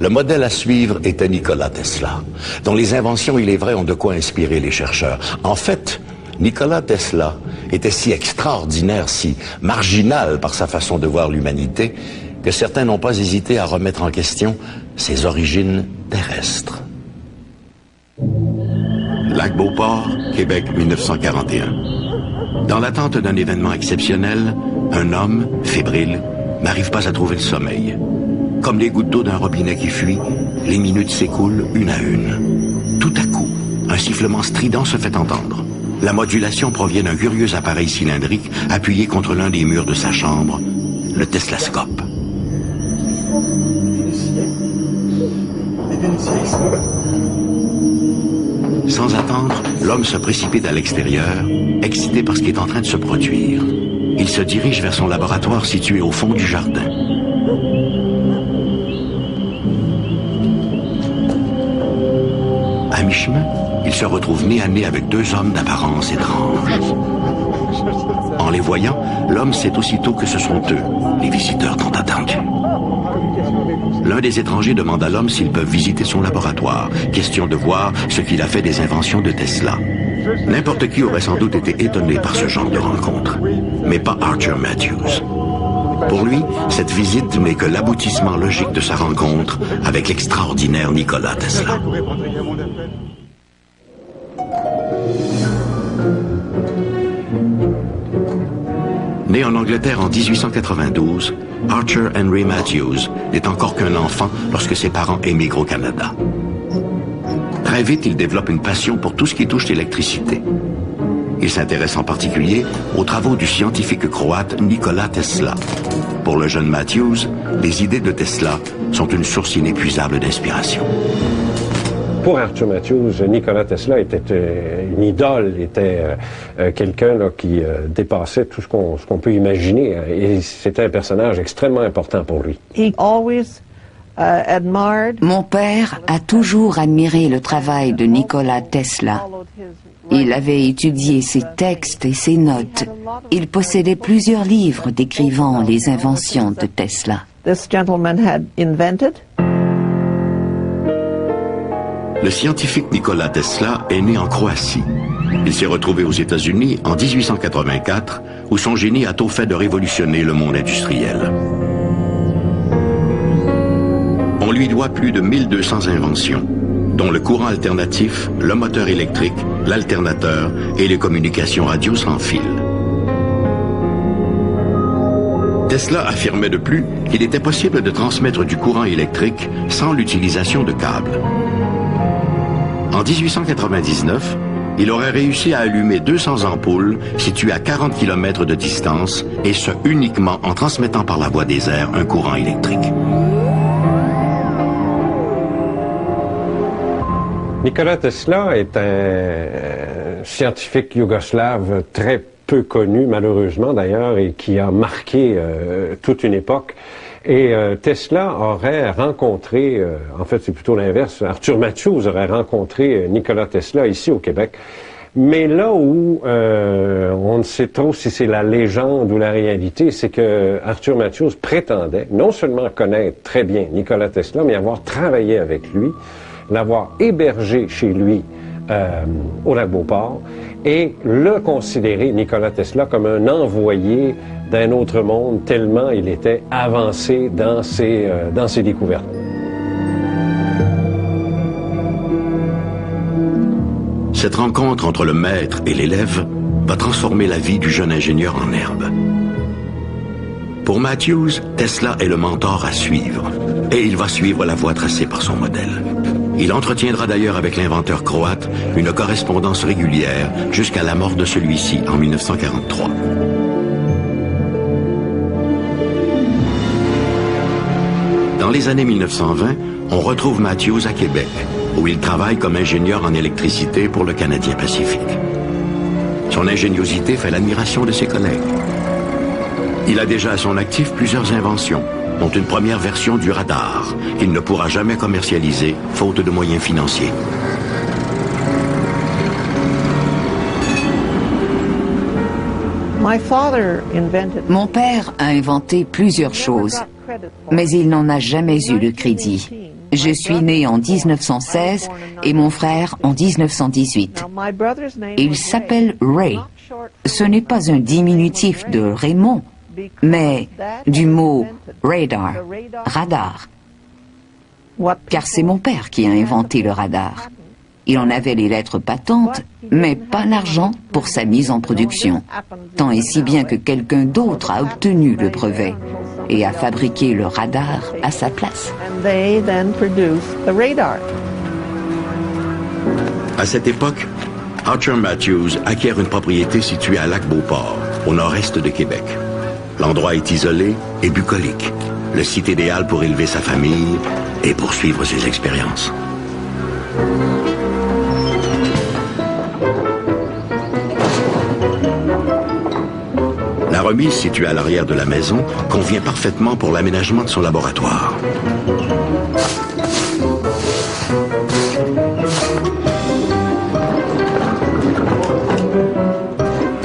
Le modèle à suivre était Nikola Tesla, dont les inventions, il est vrai, ont de quoi inspirer les chercheurs. En fait, Nikola Tesla était si extraordinaire, si marginal par sa façon de voir l'humanité, que certains n'ont pas hésité à remettre en question ses origines terrestres. Lac-Beauport, Québec, 1941. Dans l'attente d'un événement exceptionnel, un homme, fébrile, n'arrive pas à trouver le sommeil. Comme les gouttes d'eau d'un robinet qui fuit, les minutes s'écoulent une à une. Tout à coup, un sifflement strident se fait entendre. La modulation provient d'un curieux appareil cylindrique appuyé contre l'un des murs de sa chambre, le Teslascope. Sans attendre, l'homme se précipite à l'extérieur, excité par ce qui est en train de se produire. Il se dirige vers son laboratoire situé au fond du jardin. À mi-chemin, il se retrouve nez à nez avec deux hommes d'apparence étrange. En les voyant, l'homme sait aussitôt que ce sont eux, les visiteurs tant attendus. L'un des étrangers demande à l'homme s'ils peuvent visiter son laboratoire, question de voir ce qu'il a fait des inventions de Tesla. N'importe qui aurait sans doute été étonné par ce genre de rencontre, mais pas Archer Matthews. Pour lui, cette visite n'est que l'aboutissement logique de sa rencontre avec l'extraordinaire Nikola Tesla. Né en Angleterre en 1892, Archer Henry Matthews n'est encore qu'un enfant lorsque ses parents émigrent au Canada. Très vite, il développe une passion pour tout ce qui touche l'électricité. Il s'intéresse en particulier aux travaux du scientifique croate Nikola Tesla. Pour le jeune Matthews, les idées de Tesla sont une source inépuisable d'inspiration. Pour Archer Matthews, Nikola Tesla était une idole, était quelqu'un qui dépassait tout ce qu'on peut imaginer. Et c'était un personnage extrêmement important pour lui. Mon père a toujours admiré le travail de Nikola Tesla. Il avait étudié ses textes et ses notes. Il possédait plusieurs livres décrivant les inventions de Tesla. Le scientifique Nikola Tesla est né en Croatie. Il s'est retrouvé aux États-Unis en 1884, où son génie a tôt fait de révolutionner le monde industriel. On lui doit plus de 1200 inventions, dont le courant alternatif, le moteur électrique, l'alternateur et les communications radio sans fil. Tesla affirmait de plus qu'il était possible de transmettre du courant électrique sans l'utilisation de câbles. En 1899, il aurait réussi à allumer 200 ampoules situées à 40 km de distance, et ce uniquement en transmettant par la voie des airs un courant électrique. Nikola Tesla est un scientifique yougoslave très peu connu, malheureusement d'ailleurs, et qui a marqué toute une époque. Et Tesla aurait rencontré, en fait c'est plutôt l'inverse, Archer Matthews aurait rencontré Nikola Tesla ici au Québec. Mais là où on ne sait trop si c'est la légende ou la réalité, c'est que Archer Matthews prétendait non seulement connaître très bien Nikola Tesla, mais avoir travaillé avec lui, l'avoir hébergé chez lui au Lac-Beauport et le considérer, Nikola Tesla, comme un envoyé d'un autre monde, tellement il était avancé dans ses découvertes. Cette rencontre entre le maître et l'élève va transformer la vie du jeune ingénieur en herbe. Pour Matthews, Tesla est le mentor à suivre, et il va suivre la voie tracée par son modèle. Il entretiendra d'ailleurs avec l'inventeur croate une correspondance régulière jusqu'à la mort de celui-ci en 1943. Dans les années 1920, on retrouve Matthews à Québec, où il travaille comme ingénieur en électricité pour le Canadien Pacifique. Son ingéniosité fait l'admiration de ses collègues. Il a déjà à son actif plusieurs inventions, dont une première version du radar, qu'il ne pourra jamais commercialiser, faute de moyens financiers. Mon père a inventé plusieurs choses, mais il n'en a jamais eu le crédit. Je suis né en 1916 et mon frère en 1918. Il s'appelle Ray. Ce n'est pas un diminutif de Raymond, mais du mot radar, radar. Car c'est mon père qui a inventé le radar. Il en avait les lettres patentes, mais pas l'argent pour sa mise en production. Tant et si bien que quelqu'un d'autre a obtenu le brevet et a fabriqué le radar à sa place. À cette époque, Archer Matthews acquiert une propriété située à Lac-Beauport, au nord-est de Québec. L'endroit est isolé et bucolique, le site idéal pour élever sa famille et poursuivre ses expériences. La remise située à l'arrière de la maison convient parfaitement pour l'aménagement de son laboratoire.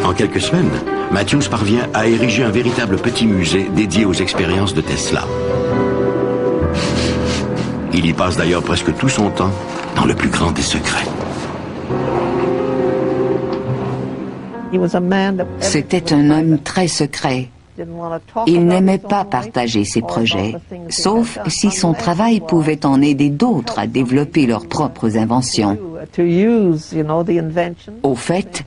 En quelques semaines, Matthews parvient à ériger un véritable petit musée dédié aux expériences de Tesla. Il y passe d'ailleurs presque tout son temps dans le plus grand des secrets. C'était un homme très secret. Il n'aimait pas partager ses projets, sauf si son travail pouvait en aider d'autres à développer leurs propres inventions. Au fait,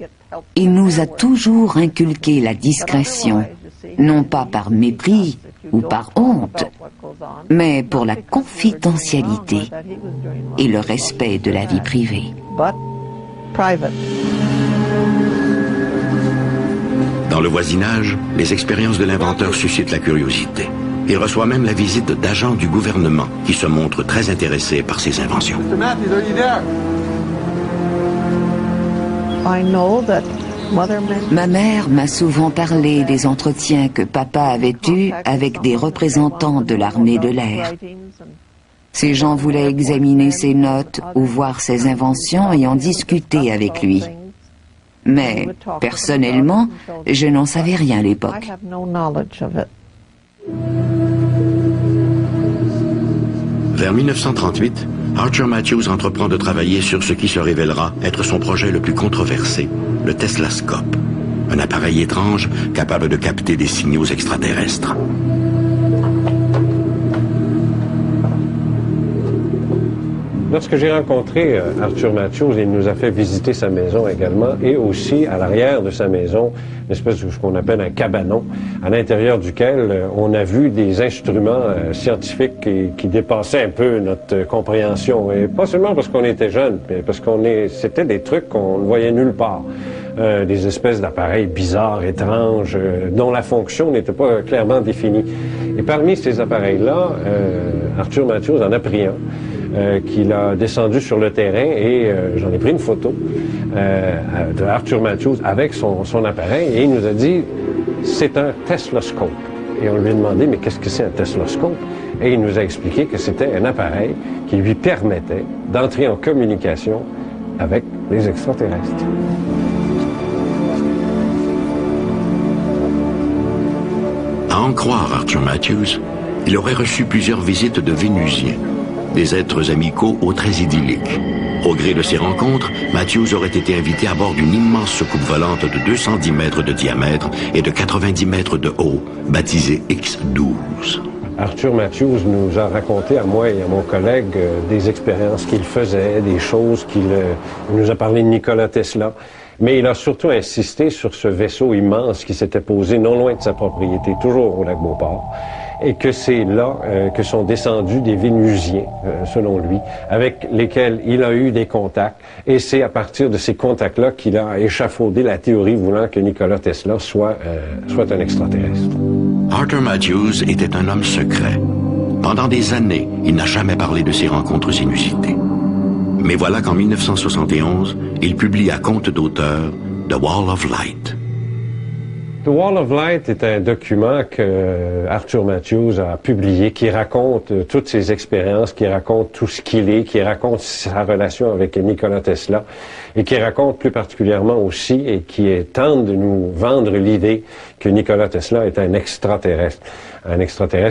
il nous a toujours inculqué la discrétion, non pas par mépris ou par honte, mais pour la confidentialité et le respect de la vie privée. Dans le voisinage, les expériences de l'inventeur suscitent la curiosité. Il reçoit même la visite d'agents du gouvernement qui se montrent très intéressés par ses inventions. Ma mère m'a souvent parlé des entretiens que papa avait eus avec des représentants de l'armée de l'air. Ces gens voulaient examiner ses notes ou voir ses inventions et en discuter avec lui. Mais, personnellement, je n'en savais rien à l'époque. Vers 1938, Archer Matthews entreprend de travailler sur ce qui se révélera être son projet le plus controversé, le Teslascope, un appareil étrange capable de capter des signaux extraterrestres. Lorsque j'ai rencontré Archer Matthews, il nous a fait visiter sa maison également et aussi à l'arrière de sa maison, une espèce de ce qu'on appelle un cabanon, à l'intérieur duquel on a vu des instruments scientifiques qui dépassaient un peu notre compréhension. Et pas seulement parce qu'on était jeunes, mais parce c'était des trucs qu'on ne voyait nulle part. Des espèces d'appareils bizarres, étranges, dont la fonction n'était pas clairement définie. Et parmi ces appareils-là, Archer Matthews en a pris un. Qu'il a descendu sur le terrain et j'en ai pris une photo de Archer Matthews avec son appareil et il nous a dit c'est un Teslascope. Et on lui a demandé mais qu'est-ce que c'est un Teslascope? Et il nous a expliqué que c'était un appareil qui lui permettait d'entrer en communication avec les extraterrestres. À en croire Archer Matthews, il aurait reçu plusieurs visites de Vénusiens, des êtres amicaux aux traits idylliques. Au gré de ces rencontres, Matthews aurait été invité à bord d'une immense soucoupe volante de 210 mètres de diamètre et de 90 mètres de haut, baptisée X-12. Archer Matthews nous a raconté, à moi et à mon collègue, des expériences qu'il faisait, des choses il nous a parlé de Nikola Tesla. Mais il a surtout insisté sur ce vaisseau immense qui s'était posé non loin de sa propriété, toujours au Lac-Beauport. Et que c'est là que sont descendus des Vénusiens, selon lui, avec lesquels il a eu des contacts. Et c'est à partir de ces contacts-là qu'il a échafaudé la théorie voulant que Nikola Tesla soit un extraterrestre. Archer Matthews était un homme secret. Pendant des années, il n'a jamais parlé de ses rencontres inusitées. Mais voilà qu'en 1971, il publie à compte d'auteur The Wall of Light. The Wall of Light est un document que Arthur Matthews a publié, qui raconte toutes ses expériences, qui raconte tout ce qu'il est, qui raconte sa relation avec Nikola Tesla, et qui raconte plus particulièrement aussi, et qui tente de nous vendre l'idée que Nikola Tesla est un extraterrestre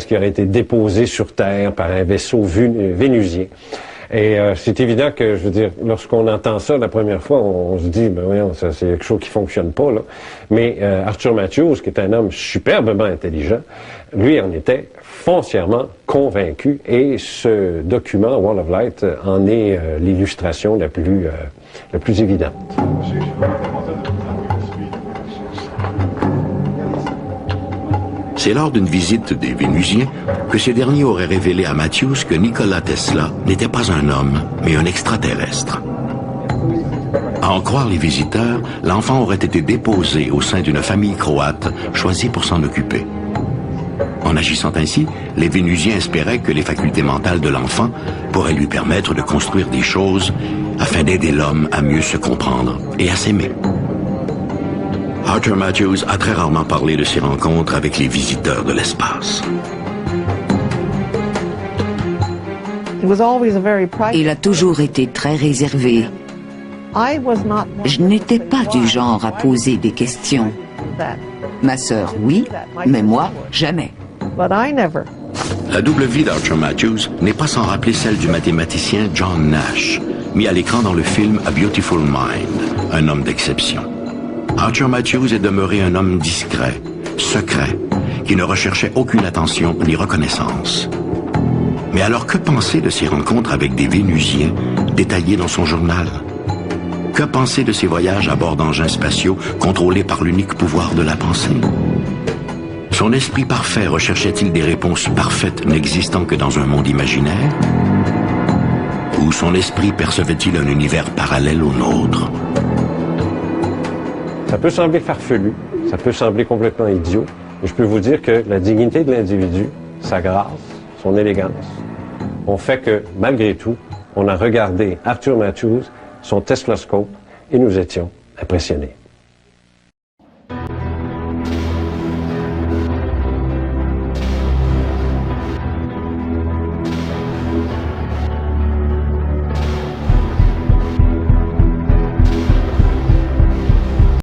qui aurait été déposé sur Terre par un vaisseau vénusien. Et c'est évident que, je veux dire, lorsqu'on entend ça la première fois, on se dit, ben voyons, ça c'est quelque chose qui fonctionne pas, là. Mais Arthur Matthews, qui est un homme superbement intelligent, lui en était foncièrement convaincu, et ce document, Wall of Light, en est l'illustration la plus évidente. C'est lors d'une visite des Vénusiens que ces derniers auraient révélé à Matthews que Nikola Tesla n'était pas un homme, mais un extraterrestre. À en croire les visiteurs, l'enfant aurait été déposé au sein d'une famille croate choisie pour s'en occuper. En agissant ainsi, les Vénusiens espéraient que les facultés mentales de l'enfant pourraient lui permettre de construire des choses afin d'aider l'homme à mieux se comprendre et à s'aimer. Arthur Matthews a très rarement parlé de ses rencontres avec les visiteurs de l'espace. Il a toujours été très réservé. Je n'étais pas du genre à poser des questions. Ma sœur, oui, mais moi, jamais. La double vie d'Arthur Matthews n'est pas sans rappeler celle du mathématicien John Nash, mis à l'écran dans le film A Beautiful Mind, un homme d'exception. Arthur Matthews est demeuré un homme discret, secret, qui ne recherchait aucune attention ni reconnaissance. Mais alors que penser de ses rencontres avec des Vénusiens détaillées dans son journal? Que penser de ses voyages à bord d'engins spatiaux contrôlés par l'unique pouvoir de la pensée? Son esprit parfait recherchait-il des réponses parfaites n'existant que dans un monde imaginaire? Ou son esprit percevait-il un univers parallèle au nôtre? Ça peut sembler farfelu, ça peut sembler complètement idiot, mais je peux vous dire que la dignité de l'individu, sa grâce, son élégance, ont fait que, malgré tout, on a regardé Arthur Matthews, son Teslascope, et nous étions impressionnés.